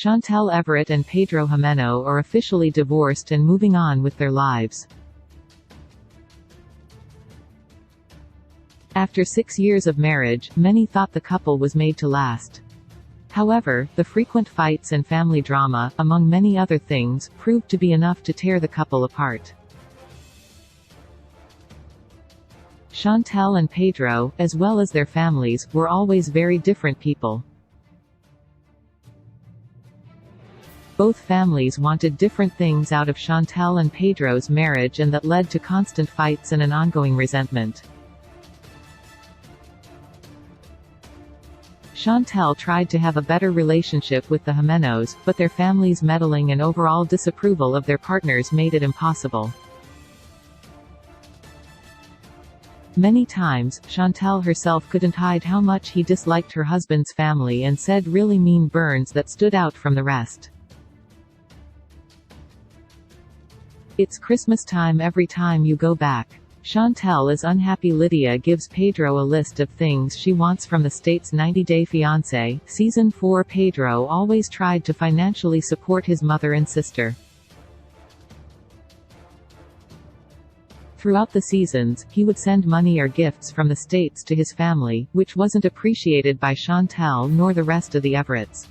Chantel Everett and Pedro Jimeno are officially divorced and moving on with their lives. After 6 years of marriage, many thought the couple was made to last. However, the frequent fights and family drama, among many other things, proved to be enough to tear the couple apart. Chantel and Pedro, as well as their families, were always very different people. Both families wanted different things out of Chantel and Pedro's marriage, and that led to constant fights and an ongoing resentment. Chantel tried to have a better relationship with the Jimenos, but their families' meddling and overall disapproval of their partners made it impossible. Many times, Chantel herself couldn't hide how much he disliked her husband's family and said really mean burns that stood out from the rest. It's Christmas time every time you go back. Chantel is unhappy. Lydia gives Pedro a list of things she wants from the state's 90-Day Fiancé. Season 4. Pedro always tried to financially support his mother and sister. Throughout the seasons, he would send money or gifts from the States to his family, which wasn't appreciated by Chantel nor the rest of the Everetts.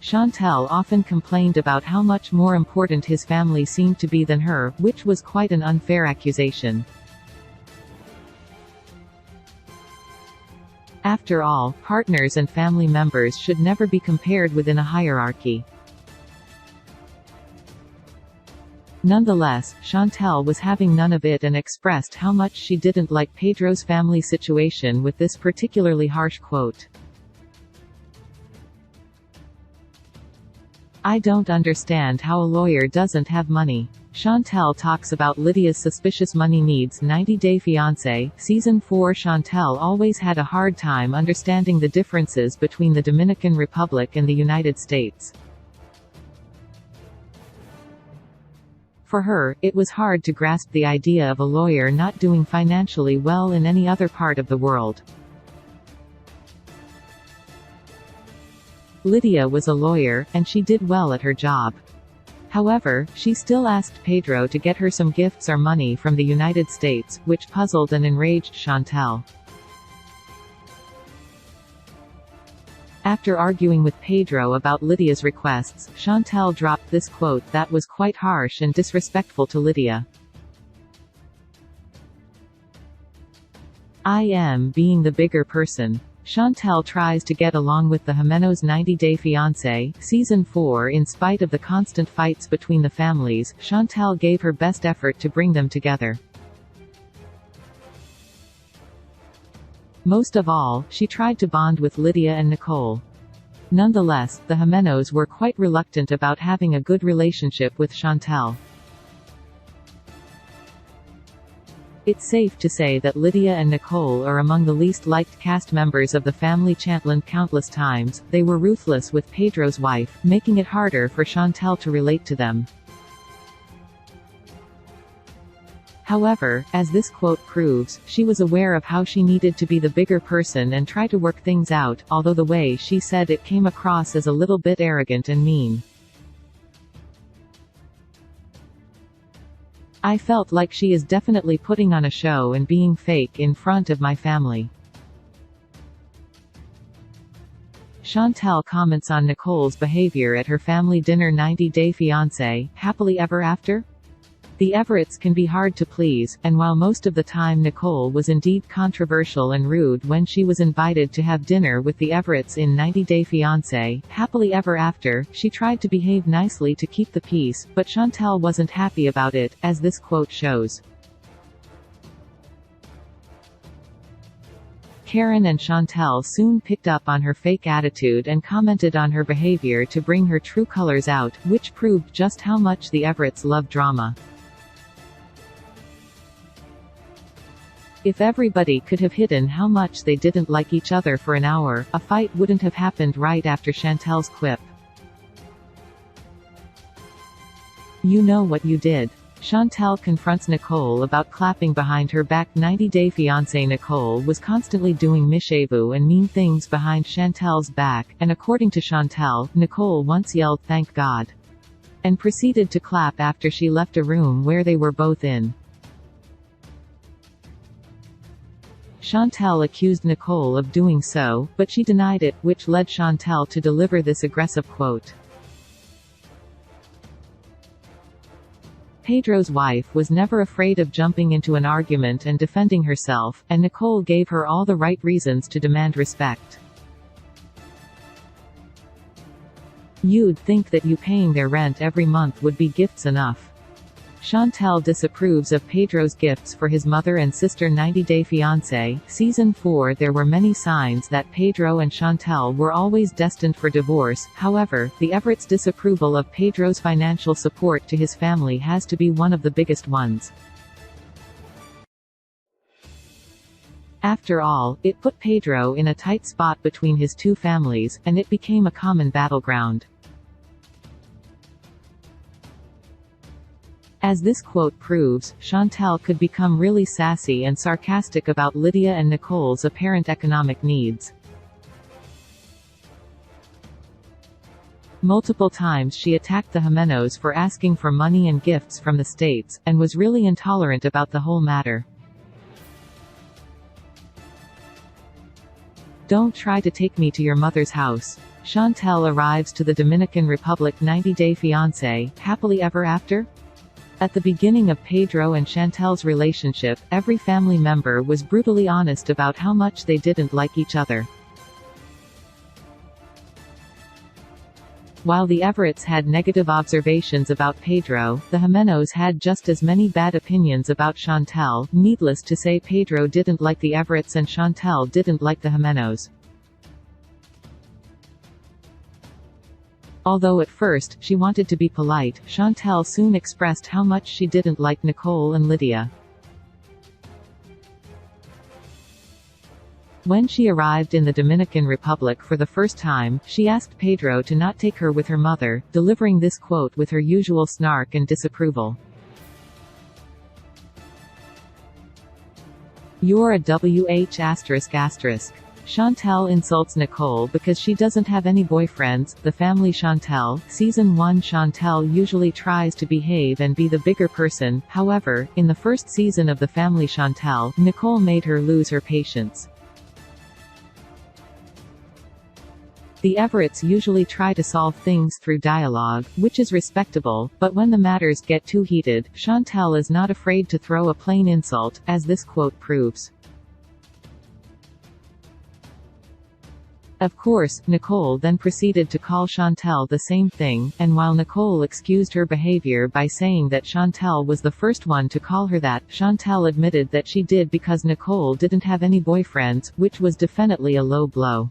Chantel often complained about how much more important his family seemed to be than her, which was quite an unfair accusation. After all, partners and family members should never be compared within a hierarchy. Nonetheless, Chantel was having none of it and expressed how much she didn't like Pedro's family situation with this particularly harsh quote. "I don't understand how a lawyer doesn't have money." Chantel talks about Lydia's suspicious money needs. 90-Day Fiancé, Season 4. Chantel always had a hard time understanding the differences between the Dominican Republic and the United States. For her, it was hard to grasp the idea of a lawyer not doing financially well in any other part of the world. Lydia was a lawyer, and she did well at her job. However, she still asked Pedro to get her some gifts or money from the United States, which puzzled and enraged Chantel. After arguing with Pedro about Lydia's requests, Chantel dropped this quote that was quite harsh and disrespectful to Lydia. "I am being the bigger person." Chantel tries to get along with the Jimenos' 90-Day Fiancé, Season 4. In spite of the constant fights between the families, Chantel gave her best effort to bring them together. Most of all, she tried to bond with Lydia and Nicole. Nonetheless, the Jimenos were quite reluctant about having a good relationship with Chantel. It's safe to say that Lydia and Nicole are among the least liked cast members of the family. Chantel. Countless times, they were ruthless with Pedro's wife, making it harder for Chantel to relate to them. However, as this quote proves, she was aware of how she needed to be the bigger person and try to work things out, although the way she said it came across as a little bit arrogant and mean. "I felt like she is definitely putting on a show and being fake in front of my family." Chantel comments on Nicole's behavior at her family dinner. 90-Day Fiancé, Happily Ever After? The Everetts can be hard to please, and while most of the time Nicole was indeed controversial and rude when she was invited to have dinner with the Everetts in 90-Day Fiancé, Happily Ever After, she tried to behave nicely to keep the peace, but Chantel wasn't happy about it, as this quote shows. Karen and Chantel soon picked up on her fake attitude and commented on her behavior to bring her true colors out, which proved just how much the Everetts love drama. If everybody could have hidden how much they didn't like each other for an hour, a fight wouldn't have happened right after Chantel's quip. "You know what you did." Chantel confronts Nicole about clapping behind her back. 90 Day Fiancé. Nicole was constantly doing mishevu and mean things behind Chantel's back, and according to Chantel, Nicole once yelled "Thank God," and proceeded to clap after she left a room where they were both in. Chantel accused Nicole of doing so, but she denied it, which led Chantel to deliver this aggressive quote. Pedro's wife was never afraid of jumping into an argument and defending herself, and Nicole gave her all the right reasons to demand respect. You'd think that you paying their rent every month would be gifts enough. Chantel disapproves of Pedro's gifts for his mother and sister. 90 Day Fiancé, Season 4. There were many signs that Pedro and Chantel were always destined for divorce. However, the Everett's disapproval of Pedro's financial support to his family has to be one of the biggest ones. After all, it put Pedro in a tight spot between his two families, and it became a common battleground. As this quote proves, Chantel could become really sassy and sarcastic about Lydia and Nicole's apparent economic needs. Multiple times she attacked the Jimenos for asking for money and gifts from the States, and was really intolerant about the whole matter. "Don't try to take me to your mother's house." Chantel arrives to the Dominican Republic. 90 Day Fiancé, happily ever after? At the beginning of Pedro and Chantel's relationship, every family member was brutally honest about how much they didn't like each other. While the Everetts had negative observations about Pedro, the Jimenos had just as many bad opinions about Chantel. Needless to say, Pedro didn't like the Everetts and Chantel didn't like the Jimenos. Although at first, she wanted to be polite, Chantel soon expressed how much she didn't like Nicole and Lydia. When she arrived in the Dominican Republic for the first time, she asked Pedro to not take her with her mother, delivering this quote with her usual snark and disapproval. "You're a WH****. Chantel insults Nicole because she doesn't have any boyfriends. The Family. Chantel, Season 1. Chantel usually tries to behave and be the bigger person. However, in the first season of The Family. Chantel, Nicole made her lose her patience. The Everetts usually try to solve things through dialogue, which is respectable, but when the matters get too heated, Chantel is not afraid to throw a plain insult, as this quote proves. Of course, Nicole then proceeded to call Chantel the same thing, and while Nicole excused her behavior by saying that Chantel was the first one to call her that, Chantel admitted that she did because Nicole didn't have any boyfriends, which was definitely a low blow.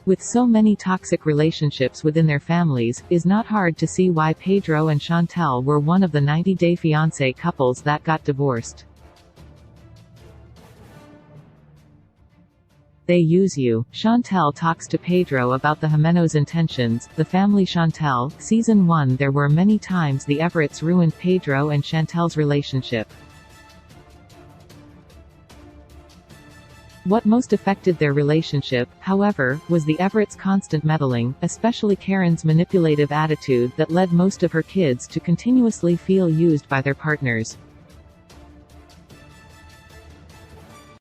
With so many toxic relationships within their families, it's not hard to see why Pedro and Chantel were one of the 90 Day Fiancé couples that got divorced. They use you. Chantel talks to Pedro about the Jimenos' intentions. The Family. Chantel, Season 1. There were many times the Everetts ruined Pedro and Chantel's relationship. What most affected their relationship, however, was the Everetts' constant meddling, especially Karen's manipulative attitude that led most of her kids to continuously feel used by their partners.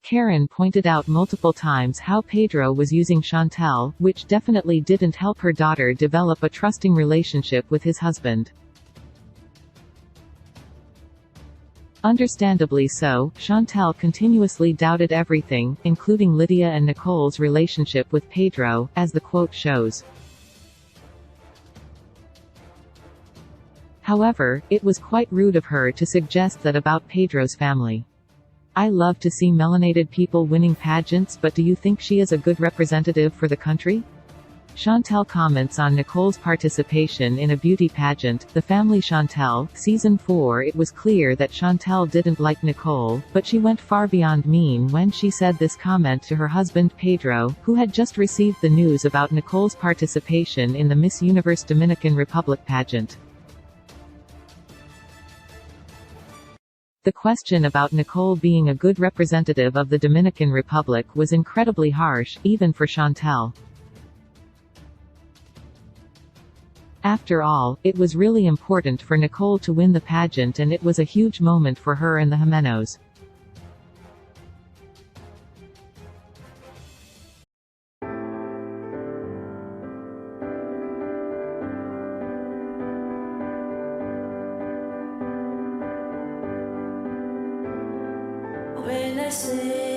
Karen pointed out multiple times how Pedro was using Chantel, which definitely didn't help her daughter develop a trusting relationship with his husband. Understandably so, Chantel continuously doubted everything, including Lydia and Nicole's relationship with Pedro, as the quote shows. However, it was quite rude of her to suggest that about Pedro's family. "I love to see melanated people winning pageants, but do you think she is a good representative for the country?" Chantel comments on Nicole's participation in a beauty pageant, The Family. Chantel, Season 4. It was clear that Chantel didn't like Nicole, but she went far beyond mean when she said this comment to her husband Pedro, who had just received the news about Nicole's participation in the Miss Universe Dominican Republic pageant. The question about Nicole being a good representative of the Dominican Republic was incredibly harsh, even for Chantel. After all, it was really important for Nicole to win the pageant, and it was a huge moment for her and the Jimenos. When I say